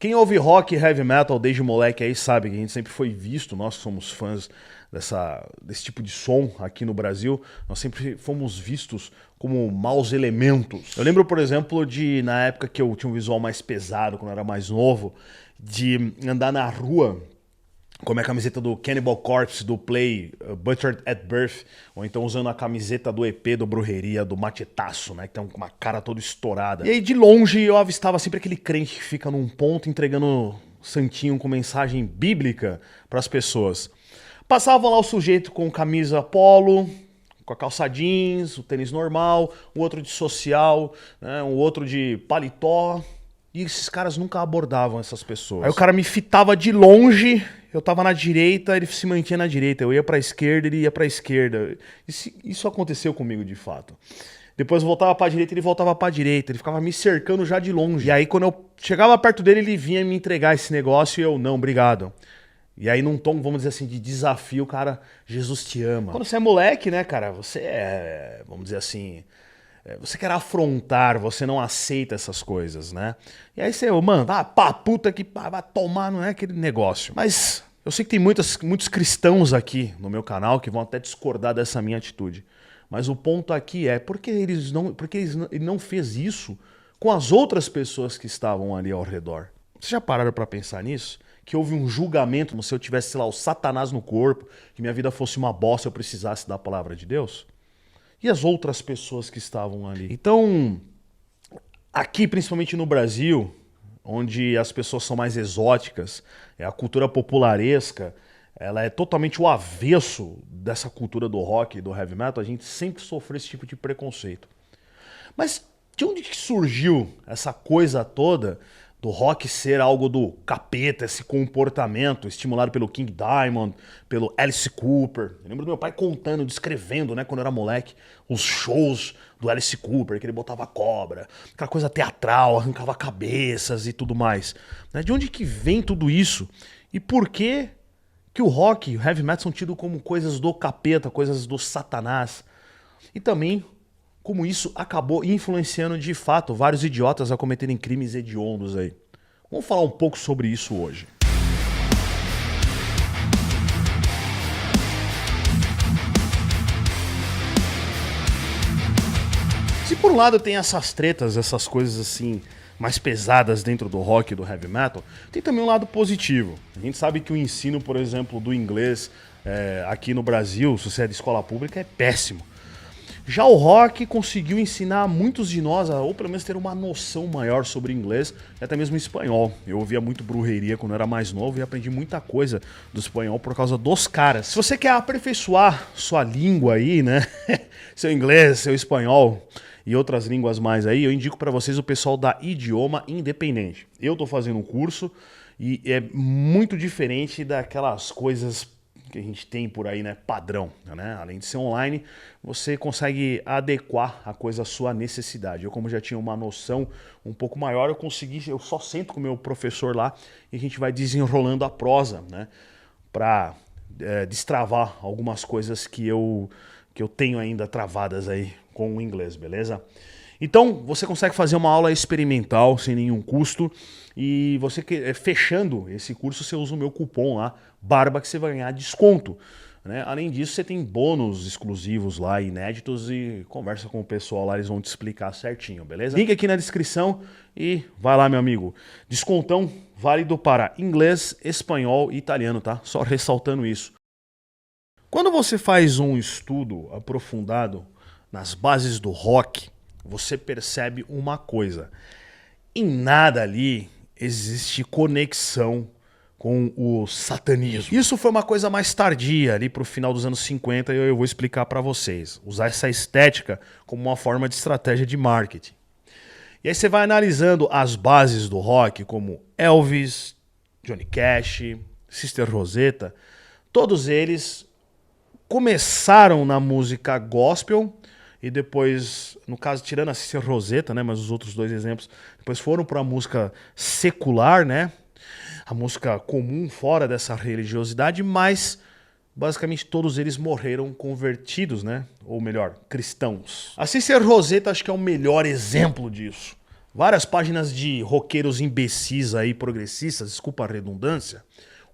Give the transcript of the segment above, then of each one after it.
Quem ouve rock e heavy metal desde moleque aí sabe que a gente sempre foi visto, nós que somos fãs desse tipo de som aqui no Brasil, nós sempre fomos vistos como maus elementos. Eu lembro, por exemplo, na época que eu tinha um visual mais pesado, quando eu era mais novo, de andar na rua com a minha camiseta do Cannibal Corpse, do Play, Butchered at Birth, ou então usando a camiseta do EP do Brujeria, do Machetaço, né, que tem uma cara toda estourada. E aí de longe eu avistava sempre aquele crente que fica num ponto entregando santinho com mensagem bíblica para as pessoas. Passava lá o sujeito com camisa polo, com a calça jeans, o tênis normal, um outro de social, né, um outro de paletó. E esses caras nunca abordavam essas pessoas. Aí o cara me fitava de longe, eu tava na direita, ele se mantinha na direita. Eu ia pra esquerda, ele ia pra esquerda. Isso aconteceu comigo de fato. Depois eu voltava pra direita, ele voltava pra direita. Ele ficava me cercando já de longe. E aí quando eu chegava perto dele, ele vinha me entregar esse negócio e eu, não, obrigado. E aí num tom, vamos dizer assim, de desafio, cara, Jesus te ama. Quando você é moleque, né, cara, você é, vamos dizer assim... Você quer afrontar, você não aceita essas coisas, né? E aí você, mano, vai pra puta que vai tomar, não é aquele negócio. Mas eu sei que tem muitos cristãos aqui no meu canal que vão até discordar dessa minha atitude. Mas o ponto aqui é, por que ele não fez isso com as outras pessoas que estavam ali ao redor? Vocês já pararam pra pensar nisso? Que houve um julgamento como se eu tivesse, sei lá, o Satanás no corpo, que minha vida fosse uma bosta e eu precisasse da palavra de Deus? E as outras pessoas que estavam ali? Então, aqui principalmente no Brasil, onde as pessoas são mais exóticas, a cultura popularesca, ela é totalmente o avesso dessa cultura do rock e do heavy metal, a gente sempre sofreu esse tipo de preconceito. Mas de onde que surgiu essa coisa toda do rock ser algo do capeta, esse comportamento estimulado pelo King Diamond, pelo Alice Cooper? Eu lembro do meu pai contando, descrevendo, né, quando eu era moleque, os shows do Alice Cooper, que ele botava cobra, aquela coisa teatral, arrancava cabeças e tudo mais. De onde que vem tudo isso? E por que o rock e o heavy metal são tidos como coisas do capeta, coisas do Satanás? E também como isso acabou influenciando de fato vários idiotas a cometerem crimes hediondos aí. Vamos falar um pouco sobre isso hoje. Se por um lado tem essas tretas, essas coisas assim mais pesadas dentro do rock e do heavy metal, tem também um lado positivo. A gente sabe que o ensino, por exemplo, do inglês aqui no Brasil, se você é de escola pública, é péssimo. Já o rock conseguiu ensinar muitos de nós a, ou pelo menos ter uma noção maior sobre inglês e até mesmo espanhol. Eu ouvia muito Brujeria quando eu era mais novo e aprendi muita coisa do espanhol por causa dos caras. Se você quer aperfeiçoar sua língua aí, né, seu inglês, seu espanhol e outras línguas mais aí, eu indico para vocês o pessoal da Idioma Independente. Eu tô fazendo um curso e é muito diferente daquelas coisas que a gente tem por aí, né, padrão, né? Além de ser online, você consegue adequar a coisa à sua necessidade. Eu, como já tinha uma noção um pouco maior, eu só sento com o meu professor lá e a gente vai desenrolando a prosa, né, para destravar algumas coisas que eu tenho ainda travadas aí com o inglês, beleza? Então, você consegue fazer uma aula experimental sem nenhum custo e você fechando esse curso, você usa o meu cupom lá, BARBA, que você vai ganhar desconto, né? Além disso, você tem bônus exclusivos lá, inéditos, e conversa com o pessoal lá, eles vão te explicar certinho, beleza? Link aqui na descrição e vai lá, meu amigo. Descontão válido para inglês, espanhol e italiano, tá? Só ressaltando isso. Quando você faz um estudo aprofundado nas bases do rock, você percebe uma coisa: em nada ali existe conexão com o satanismo. Isso foi uma coisa mais tardia, ali pro final dos anos 50, e eu vou explicar para vocês. Usar essa estética como uma forma de estratégia de marketing. E aí você vai analisando as bases do rock, como Elvis, Johnny Cash, Sister Rosetta. Todos eles começaram na música gospel e depois, no caso, tirando a Sister Rosetta, né, mas os outros dois exemplos, depois foram para a música secular, né, a música comum fora dessa religiosidade, mas basicamente todos eles morreram convertidos, né, ou melhor, cristãos. A Sister Rosetta acho que é o melhor exemplo disso. Várias páginas de roqueiros imbecis aí, progressistas, desculpa a redundância,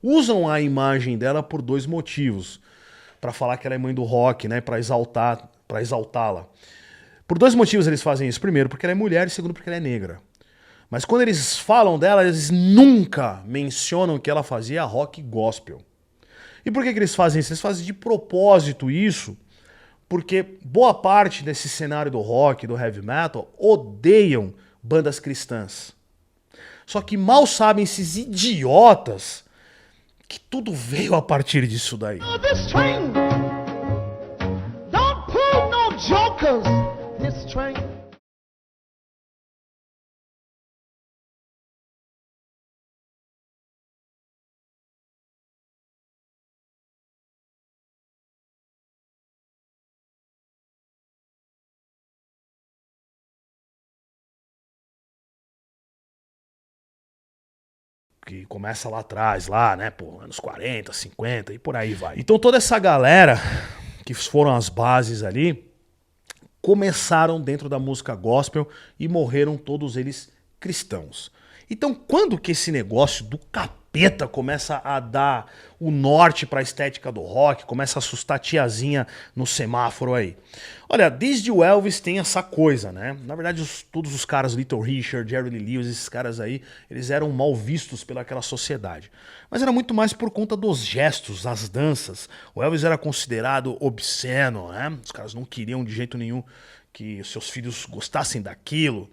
usam a imagem dela por dois motivos. Pra falar que ela é mãe do rock, né? Pra exaltá-la. Por dois motivos eles fazem isso. Primeiro, porque ela é mulher, e segundo, porque ela é negra. Mas quando eles falam dela, eles nunca mencionam que ela fazia rock gospel. E por que eles fazem isso? Eles fazem de propósito isso, porque boa parte desse cenário do rock, do heavy metal, odeiam bandas cristãs. Só que mal sabem esses idiotas que tudo veio a partir disso daí. This train don't pull no jokers. This train. Que começa lá atrás, lá, né, pô, anos 40, 50 e por aí vai. Então toda essa galera, que foram as bases ali, começaram dentro da música gospel e morreram todos eles cristãos. Então quando que esse negócio do capeta começa a dar o norte para a estética do rock, começa a assustar a tiazinha no semáforo aí? Olha, desde o Elvis tem essa coisa, né? Na verdade, todos os caras, Little Richard, Jerry Lee Lewis, esses caras aí, eles eram mal vistos pelaquela sociedade. Mas era muito mais por conta dos gestos, as danças. O Elvis era considerado obsceno, né? Os caras não queriam de jeito nenhum que seus filhos gostassem daquilo.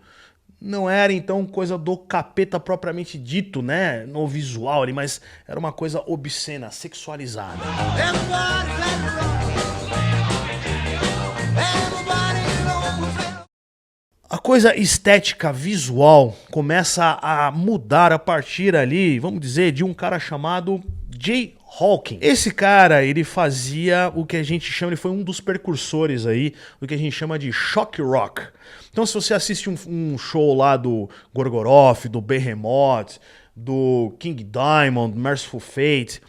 Não era então coisa do capeta propriamente dito, né, no visual ali, mas era uma coisa obscena, sexualizada. A coisa estética, visual, começa a mudar a partir ali, vamos dizer, de um cara chamado Jay Hawkins. Esse cara, ele fazia o que a gente chama, ele foi um dos precursores aí, do que a gente chama de shock rock. Então se você assiste um show lá do Gorgoroth, do Behemoth, do King Diamond, Merciful Fate,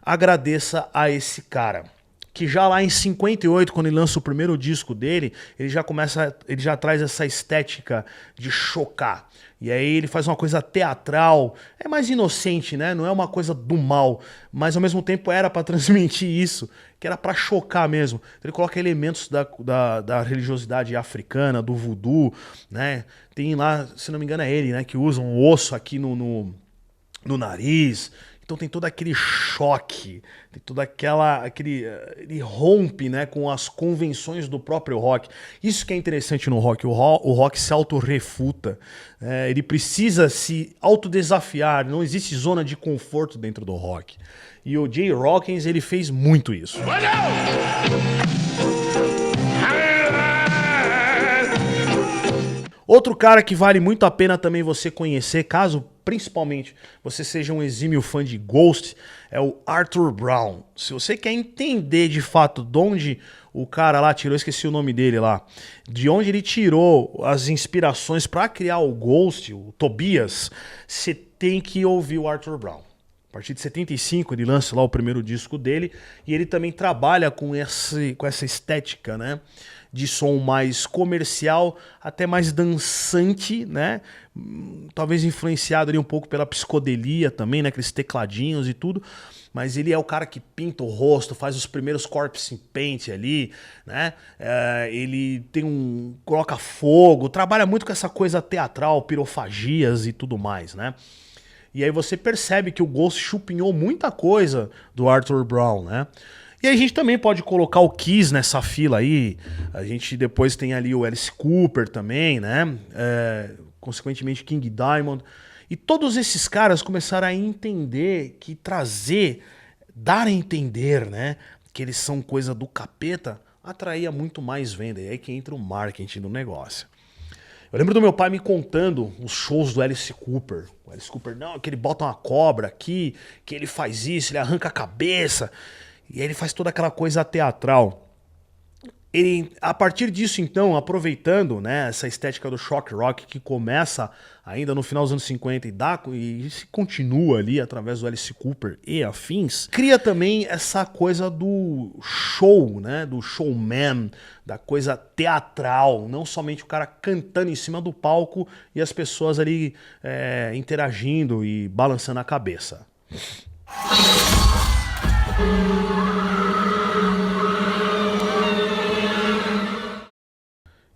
agradeça a esse cara. Que já lá em 58, quando ele lança o primeiro disco dele, ele já traz essa estética de chocar. E aí ele faz uma coisa teatral, é mais inocente, né? Não é uma coisa do mal, mas ao mesmo tempo era para transmitir isso, que era para chocar mesmo. Então ele coloca elementos da religiosidade africana, do voodoo, né? Tem lá, se não me engano é ele, né? Que usa um osso aqui no nariz. Então tem todo aquele choque, tem toda ele rompe, né, com as convenções do próprio rock. Isso que é interessante no rock, o rock se autorrefuta, ele precisa se autodesafiar, não existe zona de conforto dentro do rock. E o Jay Hawkins, ele fez muito isso. Outro cara que vale muito a pena também você conhecer, caso principalmente você seja um exímio fã de Ghost, é o Arthur Brown. Se você quer entender de fato de onde o cara lá tirou, esqueci o nome dele lá, de onde ele tirou as inspirações para criar o Ghost, o Tobias, você tem que ouvir o Arthur Brown. A partir de 75 ele lança lá o primeiro disco dele e ele também trabalha com essa estética, né? De som mais comercial, até mais dançante, né? Talvez influenciado ali um pouco pela psicodelia também, né? Aqueles tecladinhos e tudo. Mas ele é o cara que pinta o rosto, faz os primeiros corpse paint ali, né? Ele coloca fogo, trabalha muito com essa coisa teatral, pirofagias e tudo mais, né? E aí você percebe que o Ghost chupinhou muita coisa do Arthur Brown, né? E a gente também pode colocar o Kiss nessa fila aí. A gente depois tem ali o Alice Cooper também, né? Consequentemente King Diamond. E todos esses caras começaram a entender que dar a entender, né? Que eles são coisa do capeta, atraía muito mais venda. E aí que entra o marketing do negócio. Eu lembro do meu pai me contando os shows do Alice Cooper. O Alice Cooper, não, que ele bota uma cobra aqui, que ele faz isso, ele arranca a cabeça. E aí ele faz toda aquela coisa teatral. Ele, a partir disso, então, aproveitando, né, essa estética do shock rock que começa ainda no final dos anos 50 e se continua ali através do Alice Cooper e afins, cria também essa coisa do show, né, do showman, da coisa teatral, não somente o cara cantando em cima do palco e as pessoas ali interagindo e balançando a cabeça.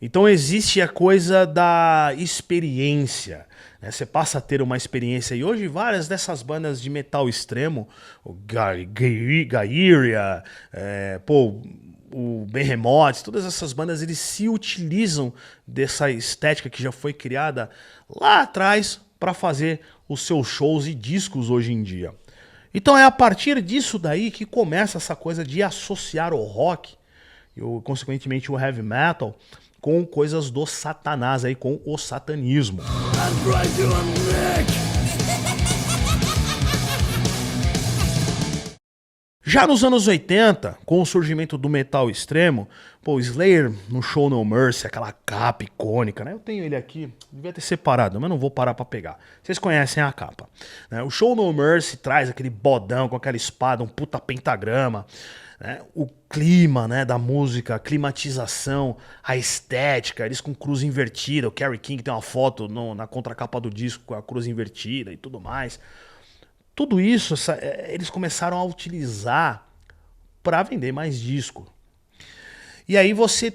Então existe a coisa da experiência, né? Você passa a ter uma experiência. E hoje várias dessas bandas de metal extremo, o Gaíria, o Behemoth, todas essas bandas, eles se utilizam dessa estética que já foi criada lá atrás para fazer os seus shows e discos hoje em dia. Então é a partir disso daí que começa essa coisa de associar o rock e, consequentemente, o heavy metal com coisas do Satanás, aí, com o satanismo. Já nos anos 80, com o surgimento do metal extremo, o Slayer no show No Mercy, aquela capa icônica, né? Eu tenho ele aqui, devia ter separado, mas não vou parar pra pegar. Vocês conhecem a capa, né? O show No Mercy traz aquele bodão com aquela espada, um puta pentagrama, né? O clima, né, da música, a climatização, a estética, eles com cruz invertida. O Kerry King tem uma foto na contracapa do disco com a cruz invertida e tudo mais. Tudo isso eles começaram a utilizar para vender mais disco. E aí você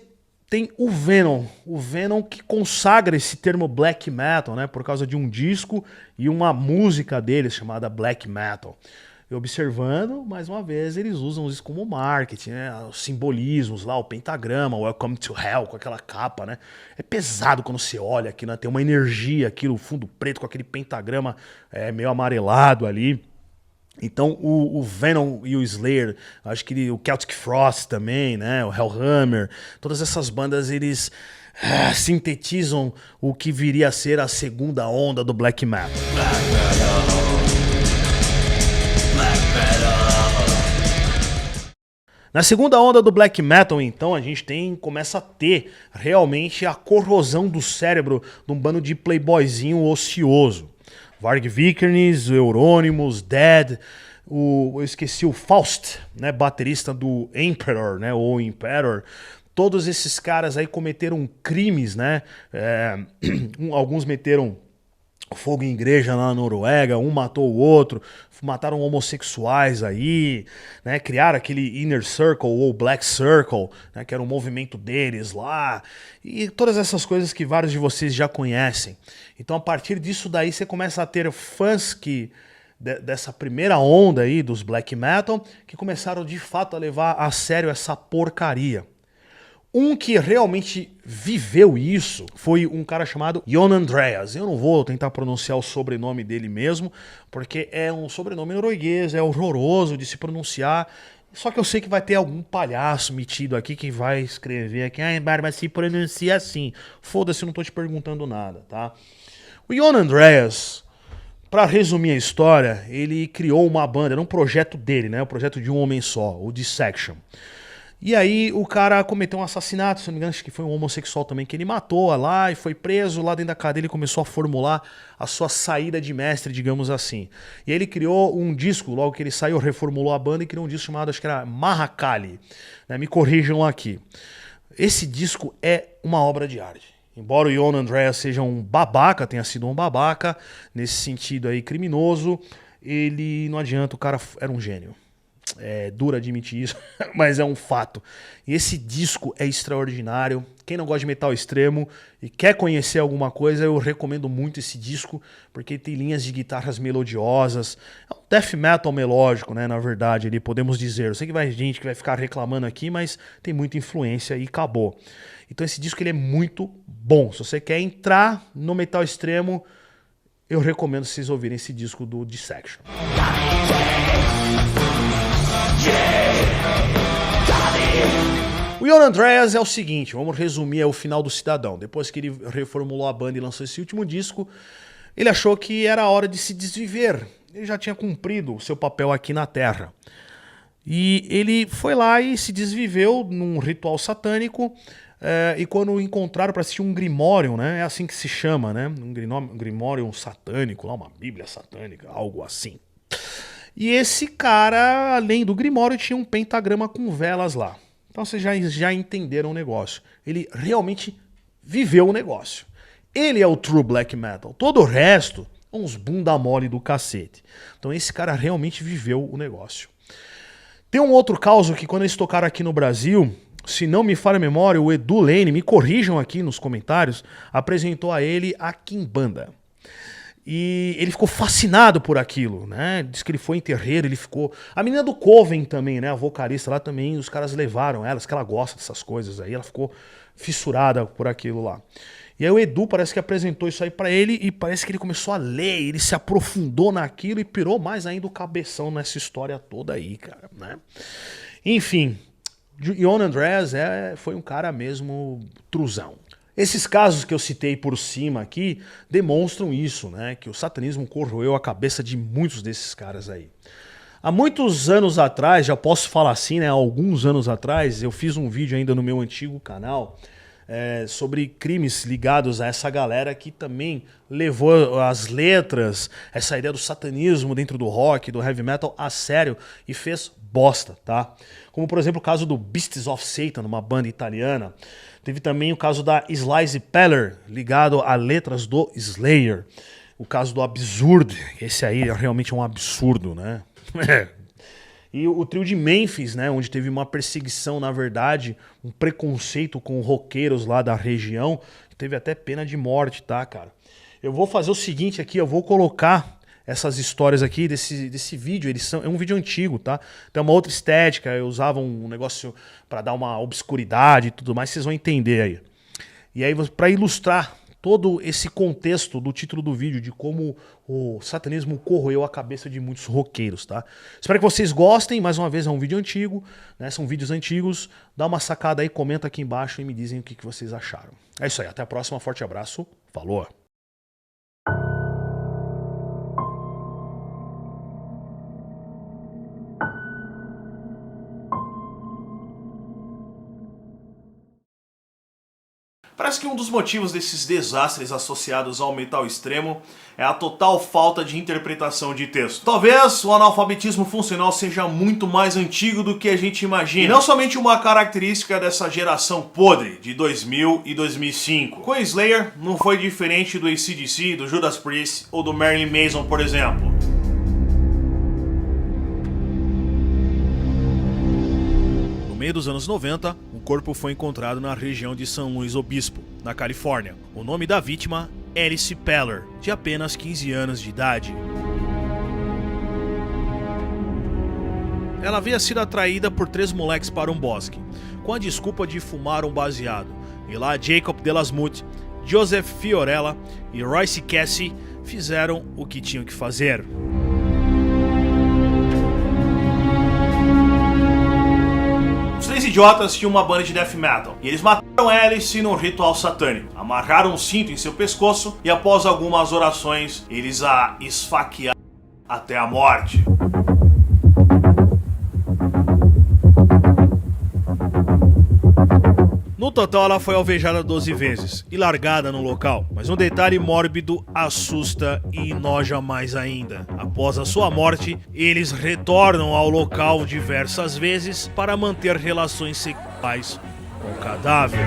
tem o Venom que consagra esse termo black metal, né, por causa de um disco e uma música deles chamada Black Metal. E observando, mais uma vez, eles usam isso como marketing, né? Os simbolismos lá, o pentagrama, Welcome to Hell, com aquela capa, né? É pesado quando você olha aqui, né? Tem uma energia aqui, o fundo preto com aquele pentagrama meio amarelado ali. Então o Venom e o Slayer, acho que o Celtic Frost também, né? O Hellhammer, todas essas bandas, eles sintetizam o que viria a ser a segunda onda do black metal. Na segunda onda do black metal, então, a gente começa a ter realmente a corrosão do cérebro de um bando de playboyzinho ocioso. Varg Vikernes, o Euronymous, Dead, eu esqueci o Faust, né, baterista do Emperor, né, ou Imperator. Todos esses caras aí cometeram crimes, né? Alguns meteram fogo em igreja lá na Noruega, um matou o outro, mataram homossexuais aí, né, criaram aquele Inner Circle ou Black Circle, né, que era um movimento deles lá, e todas essas coisas que vários de vocês já conhecem. Então a partir disso daí você começa a ter fãs dessa primeira onda aí dos black metal, que começaram de fato a levar a sério essa porcaria. Um que realmente viveu isso foi um cara chamado Jon Andreas. Eu não vou tentar pronunciar o sobrenome dele mesmo, porque é um sobrenome norueguês, é horroroso de se pronunciar. Só que eu sei que vai ter algum palhaço metido aqui que vai escrever aqui, Barba, se pronuncia assim. Foda-se, eu não tô te perguntando nada, tá? O Jon Andreas, pra resumir a história, ele criou uma banda, era um projeto dele, né? Um projeto de um homem só, o Dissection. E aí o cara cometeu um assassinato, se não me engano, acho que foi um homossexual também, que ele matou lá e foi preso. Lá dentro da cadeia ele começou a formular a sua saída de mestre, digamos assim. E aí ele criou um disco, logo que ele saiu, reformulou a banda e criou um disco chamado, acho que era Mahakali, né? Me corrijam aqui. Esse disco é uma obra de arte. Embora o Jon Andreas seja um babaca, tenha sido um babaca, nesse sentido aí criminoso, ele, não adianta, o cara era um gênio. É duro admitir isso, mas é um fato. E esse disco é extraordinário. Quem não gosta de metal extremo e quer conhecer alguma coisa, eu recomendo muito esse disco, porque tem linhas de guitarras melodiosas. É um death metal melódico, né? Na verdade, ali podemos dizer. Eu sei que vai gente que vai ficar reclamando aqui, mas tem muita influência e acabou. Então esse disco ele é muito bom. Se você quer entrar no metal extremo, eu recomendo vocês ouvirem esse disco do Dissection. O Jon Andreas é o seguinte, vamos resumir o final do Cidadão. Depois que ele reformulou a banda e lançou esse último disco, ele achou que era hora de se desviver. Ele já tinha cumprido o seu papel aqui na Terra. E ele foi lá e se desviveu num ritual satânico. E quando encontraram para assistir um Grimório, né? É assim que se chama, né? Um Grimório satânico, lá, uma Bíblia satânica, algo assim. E esse cara, além do Grimório, tinha um pentagrama com velas lá. Então vocês já entenderam o negócio. Ele realmente viveu o negócio. Ele é o true black metal. Todo o resto, uns bunda mole do cacete. Então esse cara realmente viveu o negócio. Tem um outro caso que quando eles tocaram aqui no Brasil, se não me falha a memória, o Edu Lane, me corrijam aqui nos comentários, apresentou a ele a Kimbanda. E ele ficou fascinado por aquilo, né? Diz que ele foi em terreiro, ele ficou... A menina do Coven também, né? A vocalista lá também, os caras levaram ela, que ela gosta dessas coisas aí, ela ficou fissurada por aquilo lá. E aí o Edu parece que apresentou isso aí pra ele e parece que ele começou a ler, ele se aprofundou naquilo e pirou mais ainda o cabeção nessa história toda aí, cara, né? Enfim... Jon Andrés foi um cara mesmo truzão. Esses casos que eu citei por cima aqui demonstram isso, né? Que o satanismo corroeu a cabeça de muitos desses caras aí. Há muitos anos atrás, já posso falar assim, né? Há alguns anos atrás, eu fiz um vídeo ainda no meu antigo canal sobre crimes ligados a essa galera que também levou as letras, essa ideia do satanismo dentro do rock, do heavy metal a sério e fez bosta, tá? Como, por exemplo, o caso do Beasts of Satan, uma banda italiana. Teve também o caso da Slice Peller, ligado a letras do Slayer. O caso do Absurd, esse aí realmente é um absurdo, né? E o trio de Memphis, né, onde teve uma perseguição, na verdade, um preconceito com roqueiros lá da região, que teve até pena de morte, tá, cara? Eu vou fazer o seguinte aqui, eu vou colocar essas histórias aqui desse vídeo, é um vídeo antigo, tá? Tem uma outra estética, eu usava um negócio para dar uma obscuridade e tudo mais, vocês vão entender aí. E aí, para ilustrar todo esse contexto do título do vídeo, de como o satanismo corroeu a cabeça de muitos roqueiros, tá? Espero que vocês gostem, mais uma vez é um vídeo antigo, né? São vídeos antigos, dá uma sacada aí, comenta aqui embaixo e me dizem o que vocês acharam. É isso aí, até a próxima, forte abraço, falou! Parece que um dos motivos desses desastres associados ao metal extremo é a total falta de interpretação de texto. Talvez o analfabetismo funcional seja muito mais antigo do que a gente imagina. E não somente uma característica dessa geração podre de 2000 e 2005. Com Slayer não foi diferente do AC/DC, do Judas Priest ou do Marilyn Manson, por exemplo. No meio dos anos 90, o corpo foi encontrado na região de São Luís Obispo, na Califórnia. O nome da vítima, Alice Peller, de apenas 15 anos de idade. Ela havia sido atraída por 3 moleques para um bosque, com a desculpa de fumar um baseado. E lá Jacob Delasmut, Joseph Fiorella e Royce Cassie fizeram o que tinham que fazer. Os 3 idiotas tinham uma banda de death metal, e eles mataram Alice num ritual satânico. Amarraram um cinto em seu pescoço e após algumas orações, eles a esfaquearam até a morte. No total, ela foi alvejada 12 vezes e largada no local, mas um detalhe mórbido assusta e enoja mais ainda. Após a sua morte, eles retornam ao local diversas vezes para manter relações sexuais com o cadáver.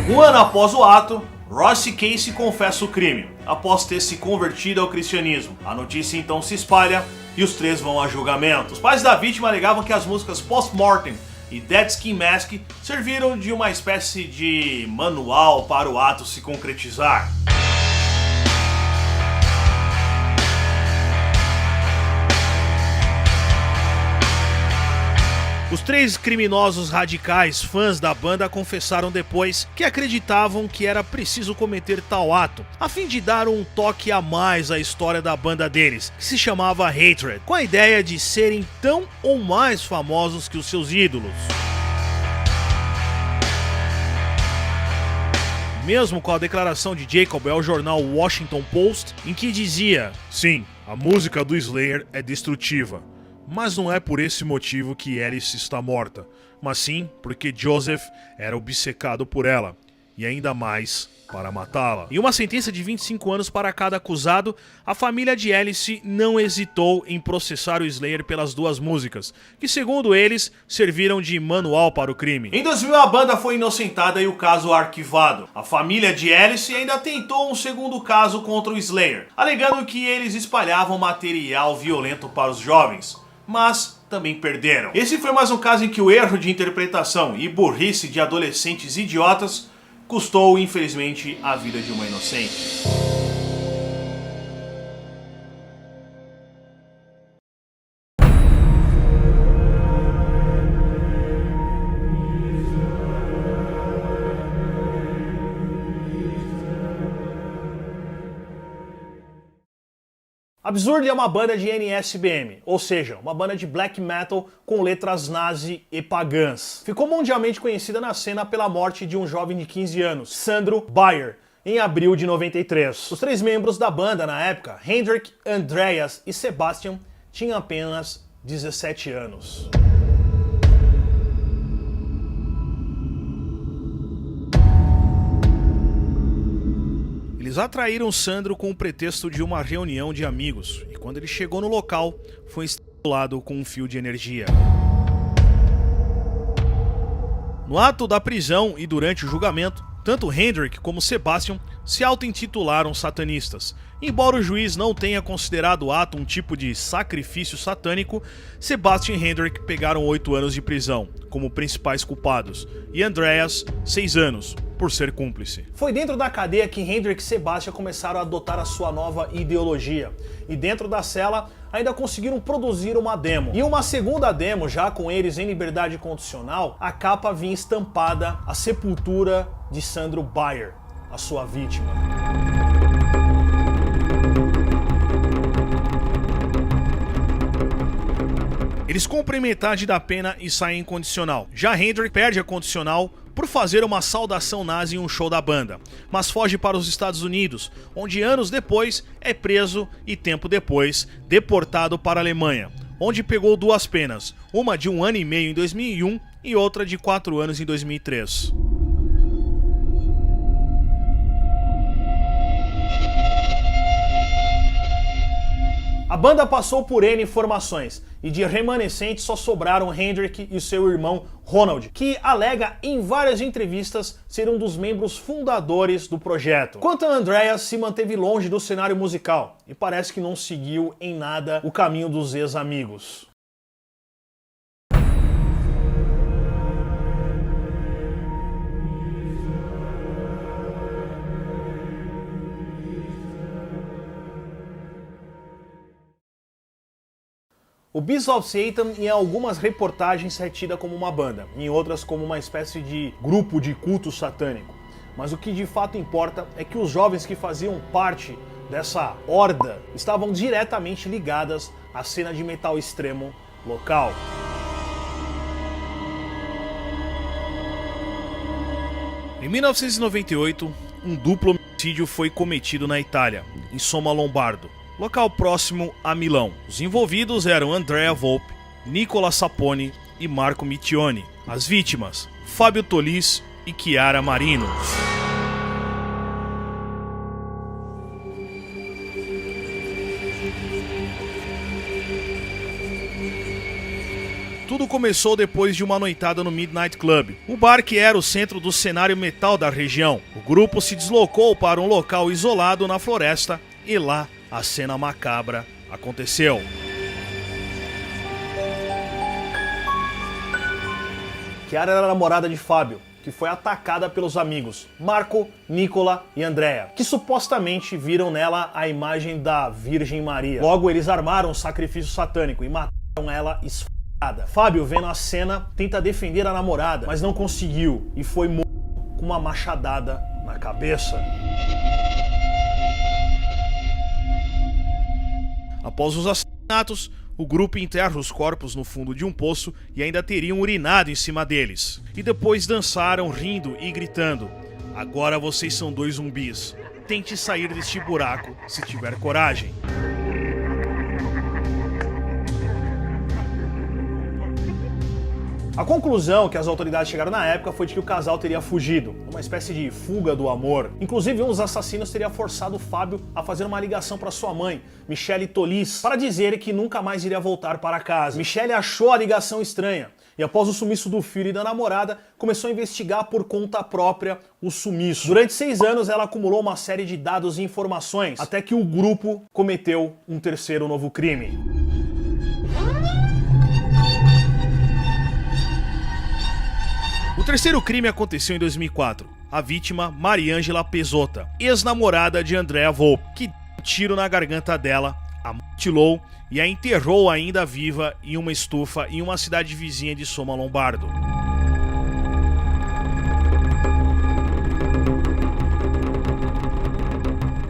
Um ano após o ato, Royce Casey confessa o crime, após ter se convertido ao cristianismo. A notícia então se espalha e os 3 vão a julgamento. Os pais da vítima alegavam que as músicas Postmortem e Dead Skin Mask serviram de uma espécie de manual para o ato se concretizar. Os 3 criminosos radicais, fãs da banda, confessaram depois que acreditavam que era preciso cometer tal ato, a fim de dar um toque a mais à história da banda deles, que se chamava Hatred, com a ideia de serem tão ou mais famosos que os seus ídolos. mesmo com a declaração de Jacob ao jornal Washington Post, em que dizia: sim, a música do Slayer é destrutiva, mas não é por esse motivo que Alice está morta, mas sim porque Joseph era obcecado por ela, e ainda mais para matá-la. Em uma sentença de 25 anos para cada acusado, a família de Alice não hesitou em processar o Slayer pelas duas músicas, que segundo eles, serviram de manual para o crime. Em 2000 a banda foi inocentada e o caso arquivado. A família de Alice ainda tentou um segundo caso contra o Slayer, alegando que eles espalhavam material violento para os jovens, mas também perderam. Esse foi mais um caso em que o erro de interpretação e burrice de adolescentes idiotas custou, infelizmente, a vida de uma inocente. Absurd é uma banda de NSBM, ou seja, uma banda de black metal com letras nazi e pagãs. Ficou mundialmente conhecida na cena pela morte de um jovem de 15 anos, Sandro Bayer, em abril de 93. Os 3 membros da banda na época, Hendrik, Andreas e Sebastian, tinham apenas 17 anos. Eles atraíram Sandro com o pretexto de uma reunião de amigos, e quando ele chegou no local, foi estrangulado com um fio de energia. No ato da prisão e durante o julgamento, tanto Hendrik como Sebastian se auto-intitularam satanistas. Embora o juiz não tenha considerado o ato um tipo de sacrifício satânico, Sebastian e Hendrik pegaram 8 anos de prisão, como principais culpados, e Andreas, 6 anos, por ser cúmplice. Foi dentro da cadeia que Hendrik e Sebastian começaram a adotar a sua nova ideologia, e dentro da cela ainda conseguiram produzir uma demo. E uma segunda demo, já com eles em liberdade condicional, a capa vinha estampada a sepultura de Sandro Bayer, a sua vítima. Eles cumprem metade da pena e saem incondicional. Já Hendrik perde a condicional por fazer uma saudação nazi em um show da banda, mas foge para os Estados Unidos, onde anos depois é preso e tempo depois deportado para a Alemanha, onde pegou 2 penas, uma de 1 ano e meio em 2001 e outra de 4 anos em 2003. A banda passou por N formações, e de remanescentes só sobraram Hendrik e seu irmão Ronald, que alega em várias entrevistas ser um dos membros fundadores do projeto. Quanto a Andreas, se manteve longe do cenário musical, e parece que não seguiu em nada o caminho dos ex-amigos. O Beast of Satan em algumas reportagens é tida como uma banda, em outras como uma espécie de grupo de culto satânico. Mas o que de fato importa é que os jovens que faziam parte dessa horda estavam diretamente ligadas à cena de metal extremo local. Em 1998, um duplo homicídio foi cometido na Itália, em Somma Lombardo, local próximo a Milão. Os envolvidos eram Andrea Volpe, Nicola Sapone e Marco Mittioni. As vítimas, Fábio Tolis e Chiara Marino. Tudo começou depois de uma noitada no Midnight Club, o bar que era o centro do cenário metal da região. O grupo se deslocou para um local isolado na floresta e lá a cena macabra aconteceu. Chiara era a namorada de Fábio, que foi atacada pelos amigos Marco, Nicola e Andrea, que supostamente viram nela a imagem da Virgem Maria. Logo, eles armaram um sacrifício satânico e mataram ela esfaqueada. Fábio, vendo a cena, tenta defender a namorada, mas não conseguiu e foi morto com uma machadada na cabeça. Após os assassinatos, o grupo enterra os corpos no fundo de um poço e ainda teriam urinado em cima deles. E depois dançaram rindo e gritando: agora vocês são 2 zumbis. Tente sair deste buraco se tiver coragem. A conclusão que as autoridades chegaram na época foi de que o casal teria fugido, uma espécie de fuga do amor. Inclusive, um dos assassinos teria forçado o Fábio a fazer uma ligação para sua mãe, Michele Tolis, para dizer que nunca mais iria voltar para casa. Michele achou a ligação estranha e, após o sumiço do filho e da namorada, começou a investigar por conta própria o sumiço. Durante 6 anos, ela acumulou uma série de dados e informações, até que o grupo cometeu um terceiro novo crime. O terceiro crime aconteceu em 2004. A vítima, Mariângela Pesotta, ex-namorada de Andrea Volpe, que deu um tiro na garganta dela, a mutilou e a enterrou ainda viva em uma estufa em uma cidade vizinha de Soma Lombardo.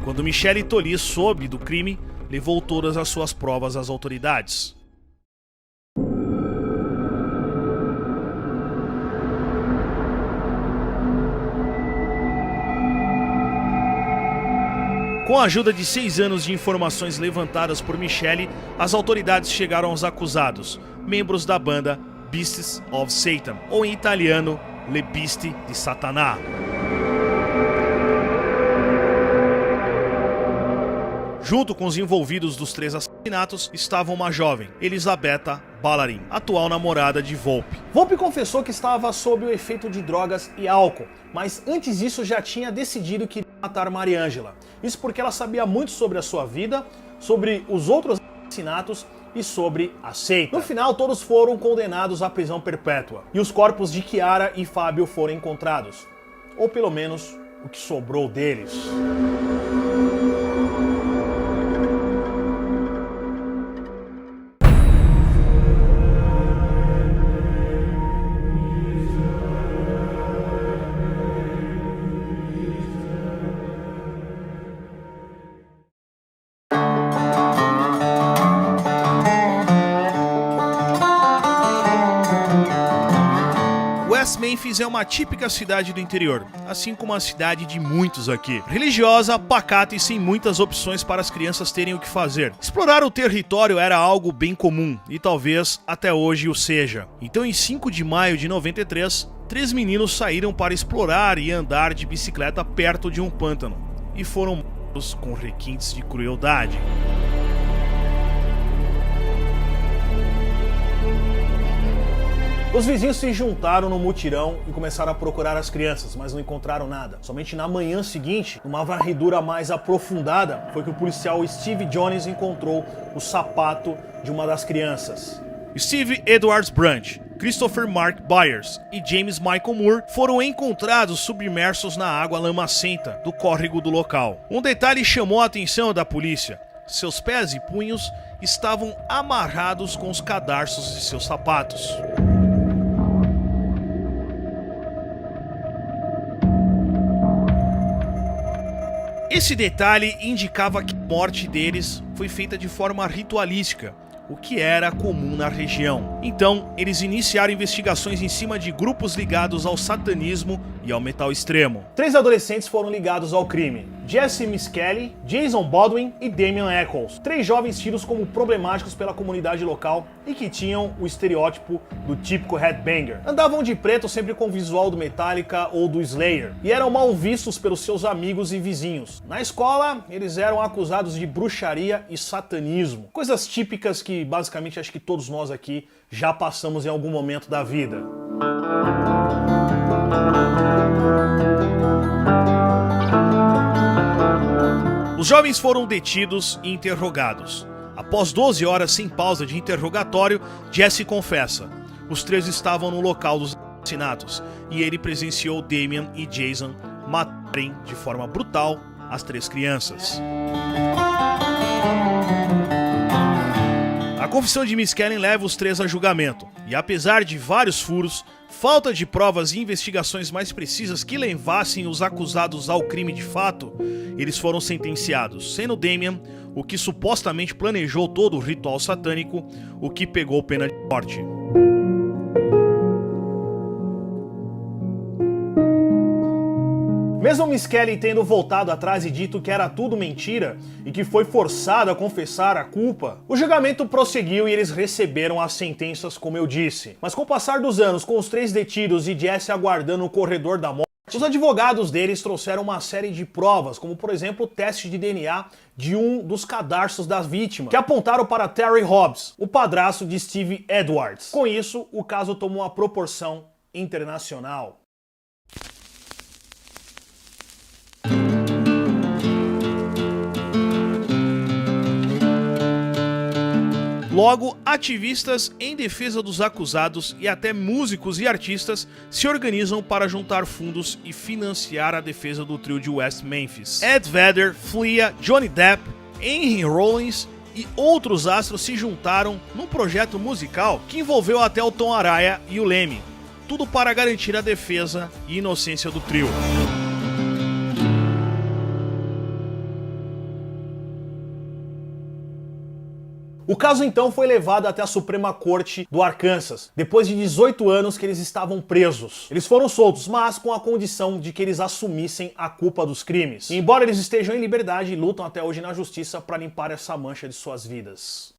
Quando Michele Tolis soube do crime, levou todas as suas provas às autoridades. Com a ajuda de 6 anos de informações levantadas por Michele, as autoridades chegaram aos acusados, membros da banda Beasts of Satan, ou em italiano, Le Bisti di Satanà. Junto com os envolvidos dos 3 assassinatos estava uma jovem, Elisabetta Ballarin, atual namorada de Volpe. Volpe confessou que estava sob o efeito de drogas e álcool, mas antes disso já tinha decidido que iria matar Mariângela. Isso porque ela sabia muito sobre a sua vida, sobre os outros assassinatos e sobre a seita. No final, todos foram condenados à prisão perpétua e os corpos de Chiara e Fábio foram encontrados, ou pelo menos o que sobrou deles. West Memphis é uma típica cidade do interior, assim como a cidade de muitos aqui. Religiosa, pacata e sem muitas opções para as crianças terem o que fazer. Explorar o território era algo bem comum, e talvez até hoje o seja. Então, em 5 de maio de 93, 3 meninos saíram para explorar e andar de bicicleta perto de um pântano, e foram mortos com requintes de crueldade. Os vizinhos se juntaram no mutirão e começaram a procurar as crianças, mas não encontraram nada. Somente na manhã seguinte, numa varredura mais aprofundada, foi que o policial Steve Jones encontrou o sapato de uma das crianças. Steve Edwards Brandt, Christopher Mark Byers e James Michael Moore foram encontrados submersos na água lamacenta do córrego do local. Um detalhe chamou a atenção da polícia: seus pés e punhos estavam amarrados com os cadarços de seus sapatos. Esse detalhe indicava que a morte deles foi feita de forma ritualística, o que era comum na região. Então, eles iniciaram investigações em cima de grupos ligados ao satanismo e ao metal extremo. 3 adolescentes foram ligados ao crime: Jesse Miskelly, Jason Baldwin e Damian Eccles. 3 jovens tidos como problemáticos pela comunidade local e que tinham o estereótipo do típico headbanger. Andavam de preto sempre com o visual do Metallica ou do Slayer e eram mal vistos pelos seus amigos e vizinhos. Na escola, eles eram acusados de bruxaria e satanismo. Coisas típicas que basicamente acho que todos nós aqui já passamos em algum momento da vida. Os jovens foram detidos e interrogados. Após 12 horas sem pausa de interrogatório, Jesse confessa: os 3 estavam no local dos assassinatos e ele presenciou Damian e Jason matarem de forma brutal as 3 crianças. A confissão de Miss Kellen leva os 3 a julgamento, e apesar de vários furos, falta de provas e investigações mais precisas que levassem os acusados ao crime de fato, eles foram sentenciados, sendo Damian o que supostamente planejou todo o ritual satânico, o que pegou pena de morte. Mesmo Miss Kelly tendo voltado atrás e dito que era tudo mentira e que foi forçada a confessar a culpa, o julgamento prosseguiu e eles receberam as sentenças como eu disse. Mas com o passar dos anos, com os 3 detidos e Jesse aguardando no corredor da morte, os advogados deles trouxeram uma série de provas, como por exemplo o teste de DNA de um dos cadarços das vítimas, que apontaram para Terry Hobbs, o padrasto de Steve Edwards. Com isso, o caso tomou uma proporção internacional. Logo, ativistas em defesa dos acusados e até músicos e artistas se organizam para juntar fundos e financiar a defesa do trio de West Memphis. Ed Vedder, Flea, Johnny Depp, Henry Rollins e outros astros se juntaram num projeto musical que envolveu até o Tom Araya e o Lemmy, tudo para garantir a defesa e inocência do trio. O caso então foi levado até a Suprema Corte do Arkansas, depois de 18 anos que eles estavam presos. Eles foram soltos, mas com a condição de que eles assumissem a culpa dos crimes. E embora eles estejam em liberdade, lutam até hoje na justiça para limpar essa mancha de suas vidas.